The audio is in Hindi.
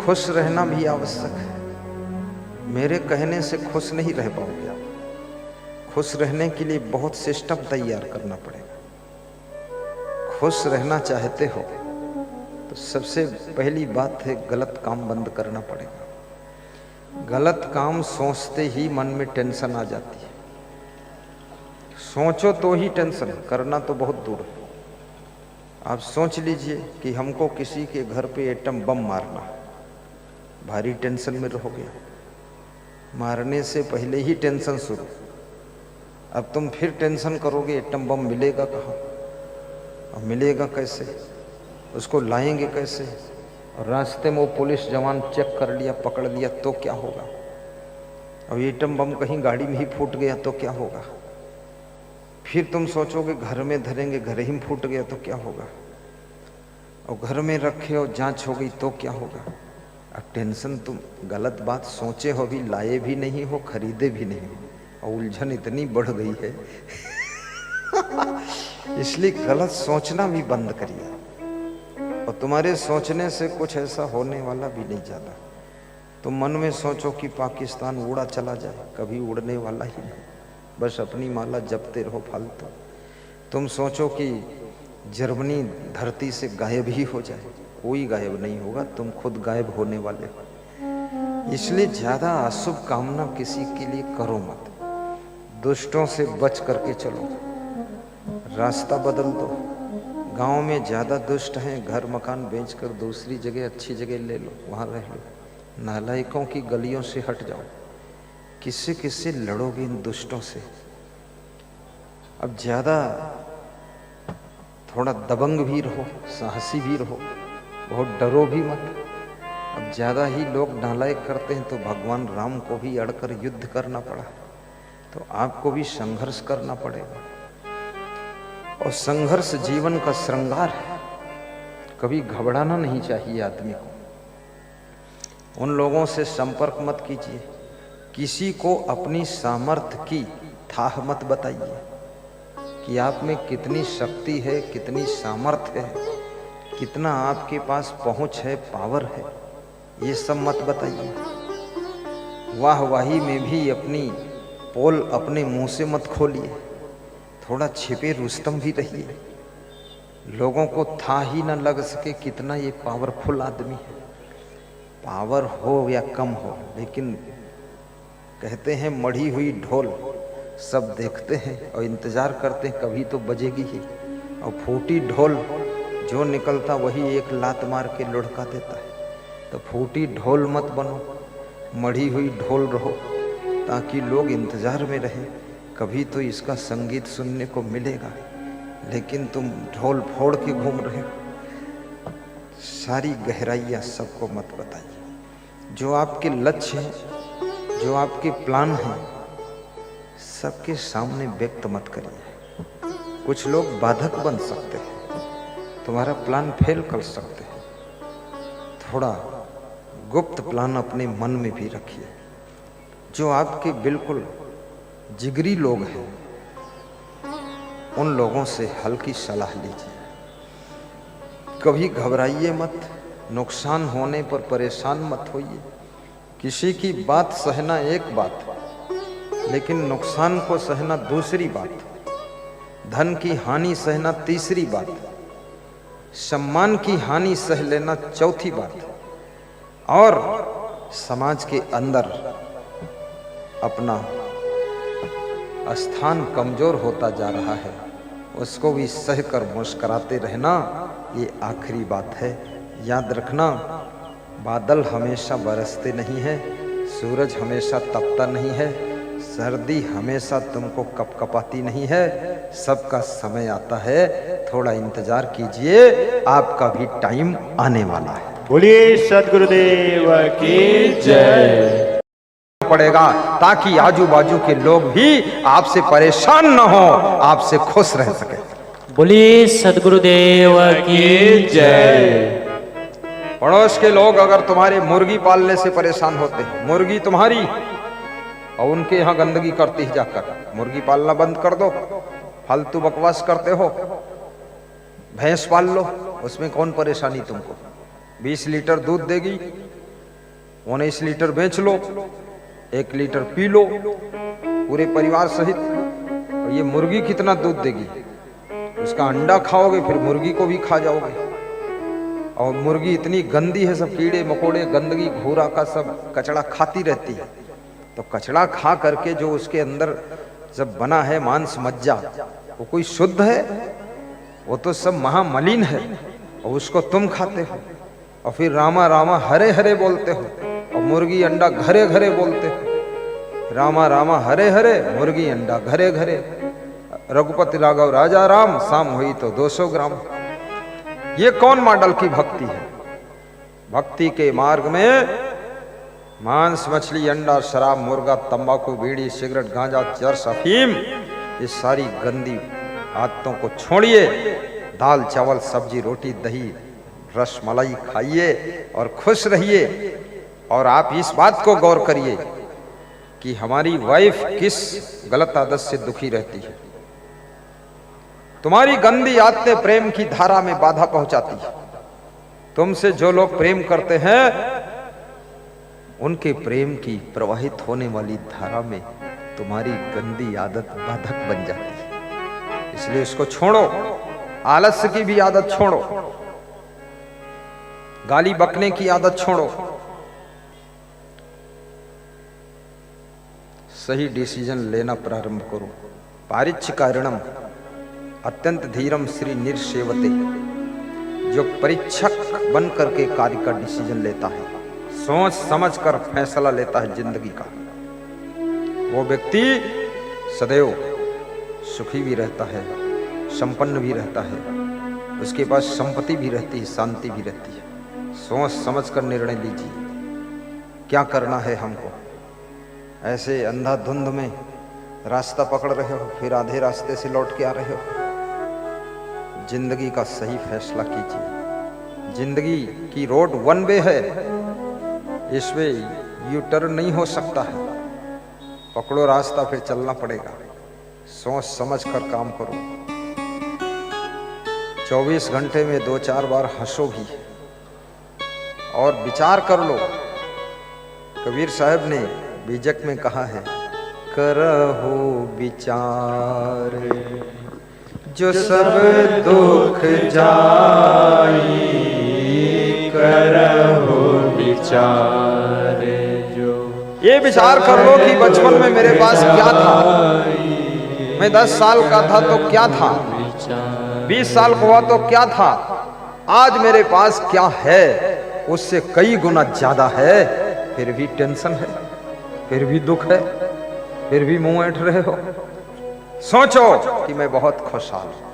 खुश रहना भी आवश्यक है। मेरे कहने से खुश नहीं रह पाओगे आप। खुश रहने के लिए बहुत सिस्टम तैयार करना पड़ेगा। खुश रहना चाहते हो तो सबसे पहली बात है गलत काम बंद करना पड़ेगा। गलत काम सोचते ही मन में टेंशन आ जाती है। सोचो तो ही टेंशन, करना तो बहुत दूर है। आप सोच लीजिए कि हमको किसी के घर पे एटम बम मारना है, भारी टेंशन में रहोगे। मारने से पहले ही टेंशन शुरू। अब तुम फिर टेंशन करोगे एटम बम मिलेगा कहाँ और मिलेगा कैसे, उसको लाएंगे कैसे, और रास्ते में वो पुलिस जवान चेक कर लिया, पकड़ लिया तो क्या होगा। और एटम बम कहीं गाड़ी में ही फूट गया तो क्या होगा। फिर तुम सोचोगे घर में धरेंगे, घर ही में फूट गया तो क्या होगा। और घर में रखे और जांच हो गई तो क्या होगा। अब टेंशन, तुम गलत बात सोचे हो भी, लाए भी नहीं हो, खरीदे भी नहीं हो, और उलझन इतनी बढ़ गई है इसलिए गलत सोचना भी बंद करिए। और तुम्हारे सोचने से कुछ ऐसा होने वाला भी नहीं ज़्यादा। तुम मन में सोचो कि पाकिस्तान उड़ा चला जाए, कभी उड़ने वाला ही नहीं, बस अपनी माला जपते रहो फालतू। तुम सोचो कि जर्मनी धरती से गायब ही हो जाए, कोई गायब नहीं होगा, तुम खुद गायब होने वाले हो। इसलिए ज़्यादा अशुभ कामना किसी के लिए करो मत। दुष्टों से बच करके चलो, रास्ता बदल दो। गांव में ज़्यादा दुष्ट हैं, घर मकान बेचकर दूसरी जगह अच्छी जगह ले लो, वहाँ रह लो। नालायकों की गलियों से हट जाओ। किससे किससे लड़ोगे इन दुष्टों से। अब ज़्यादा थोड़ा दबंग भी रहो, साहसी भी रहो, बहुत डरो भी मत। अब ज़्यादा ही लोग नालायक करते हैं तो भगवान राम को भी अड़कर युद्ध करना पड़ा, तो आपको भी संघर्ष करना पड़ेगा। और संघर्ष जीवन का श्रृंगार है। कभी घबराना नहीं चाहिए आदमी को। उन लोगों से संपर्क मत कीजिए, किसी को अपनी सामर्थ्य की थाह मत बताइए कि आप में कितनी शक्ति है, कितनी सामर्थ्य है, कितना आपके पास पहुंच है, पावर है, ये सब मत बताइए। वाहवाही में भी अपनी पोल अपने मुंह से मत खोलिए, थोड़ा छिपे रुस्तम भी रहिए। लोगों को था ही न लग सके कितना ये पावरफुल आदमी है। पावर हो या कम हो, लेकिन कहते हैं मढ़ी हुई ढोल सब देखते हैं और इंतजार करते हैं कभी तो बजेगी ही। और फूटी ढोल जो निकलता वही एक लात मार के लुढ़का देता है। तो फूटी ढोल मत बनो, मढ़ी हुई ढोल रहो, ताकि लोग इंतजार में रहें, कभी तो इसका संगीत सुनने को मिलेगा। लेकिन तुम ढोल फोड़ के घूम रहे हो। सारी गहराइयाँ सबको मत बताइए। जो आपके लक्ष्य हैं, जो आपके प्लान हैं, सबके सामने व्यक्त मत करिए। कुछ लोग बाधक बन सकते हैं, तुम्हारा प्लान फेल कर सकते हैं। थोड़ा गुप्त प्लान अपने मन में भी रखिए। जो आपके बिल्कुल जिगरी लोग हैं, उन लोगों से हल्की सलाह लीजिए। कभी घबराइए मत, नुकसान होने पर परेशान मत होइए। किसी की बात सहना एक बात, लेकिन नुकसान को सहना दूसरी बात, धन की हानि सहना तीसरी बात, सम्मान की हानि सह लेना चौथी बात, और समाज के अंदर अपना स्थान कमजोर होता जा रहा है, उसको भी सहकर मुस्कुराते रहना, ये आखिरी बात है। याद रखना, बादल हमेशा बरसते नहीं है, सूरज हमेशा तपता नहीं है, सर्दी हमेशा तुमको कपकपाती नहीं है। सबका समय आता है, थोड़ा इंतजार कीजिए, आपका भी टाइम आने वाला है। बोलिए सद्गुरुदेव की जय। पड़ेगा ताकि आजू बाजू के लोग भी आपसे परेशान न हो, आपसे खुश रह सके। बोलिए सद्गुरुदेव की जय। पड़ोस के लोग अगर तुम्हारे मुर्गी पालने से परेशान होते हैं, मुर्गी तुम्हारी और उनके यहाँ गंदगी करती है, जाकर मुर्गी पालना बंद कर दो। फालतू बकवास करते हो, भैंस पाल लो, उसमें कौन परेशानी तुमको। 20 लीटर दूध देगी, 19 लीटर बेच लो, 1 लीटर पी लो पूरे परिवार सहित। और ये मुर्गी कितना दूध देगी, उसका अंडा खाओगे फिर मुर्गी को भी खा जाओगे। और मुर्गी इतनी गंदी है, सब कीड़े मकोड़े गंदगी घूरा का सब कचड़ा खाती रहती है। तो कचड़ा खा करके जो उसके अंदर जब बना है मांस मज्जा, वो कोई शुद्ध है? वो तो सब महामलिन है। और उसको तुम खाते हो और फिर रामा रामा हरे हरे बोलते हो, और मुर्गी अंडा घरे घरे बोलते हो। रामा रामा हरे हरे, मुर्गी अंडा घरे घरे। रघुपति राघव राजा राम, शाम हुई तो 200 ग्राम। ये कौन मॉडल की भक्ति है? भक्ति के मार्ग में मांस मछली अंडा शराब मुर्गा तंबाकू बीड़ी सिगरेट गांजा चरस अफीम, ये सारी गंदी आदतों को छोड़िए। दाल चावल सब्जी रोटी दही रस मलाई खाइए और खुश रहिए। और आप इस बात को गौर करिए कि हमारी वाइफ किस गलत आदत से दुखी रहती है। तुम्हारी गंदी आदतें प्रेम की धारा में बाधा पहुंचाती है। तुमसे जो लोग प्रेम करते हैं उनके प्रेम की प्रवाहित होने वाली धारा में तुम्हारी गंदी आदत बाधक बन जाती है। इसलिए इसको छोड़ो। आलस्य की भी आदत छोड़ो, गाली बकने की आदत छोड़ो, सही डिसीजन लेना प्रारंभ करो। पारिच्य कारणम अत्यंत धीरम श्री निर्सेवते, जो परीक्षक बन करके कार्य का डिसीजन लेता है, सोच समझ कर फैसला लेता है जिंदगी का, वो व्यक्ति सदैव सुखी भी रहता है, संपन्न भी रहता है, उसके पास संपत्ति भी रहती है, शांति भी रहती है। सोच समझ कर निर्णय लीजिए क्या करना है हमको। ऐसे अंधाधुंध में रास्ता पकड़ रहे हो, फिर आधे रास्ते से लौट के आ रहे हो। जिंदगी का सही फैसला कीजिए। जिंदगी की रोड वन वे है, इसमें यू टर्न नहीं हो सकता है। पकड़ो रास्ता, फिर चलना पड़ेगा। सोच समझ कर काम करो। 24 घंटे में 2-4 बार हंसो भी और विचार कर लो। कबीर साहब ने बीजक में कहा है, करहो विचार जो सब दुख जाई, करहो विचार जो। ये विचार कर लो कि बचपन में मेरे पास क्या था। मैं 10 साल का था तो क्या था, 20 साल का हुआ तो क्या था, आज मेरे पास क्या है उससे कई गुना ज्यादा है। फिर भी टेंशन है, फिर भी दुख है, फिर भी मुंह ऐंठ रहे हो। सोचो कि मैं बहुत खुशहाल हूं।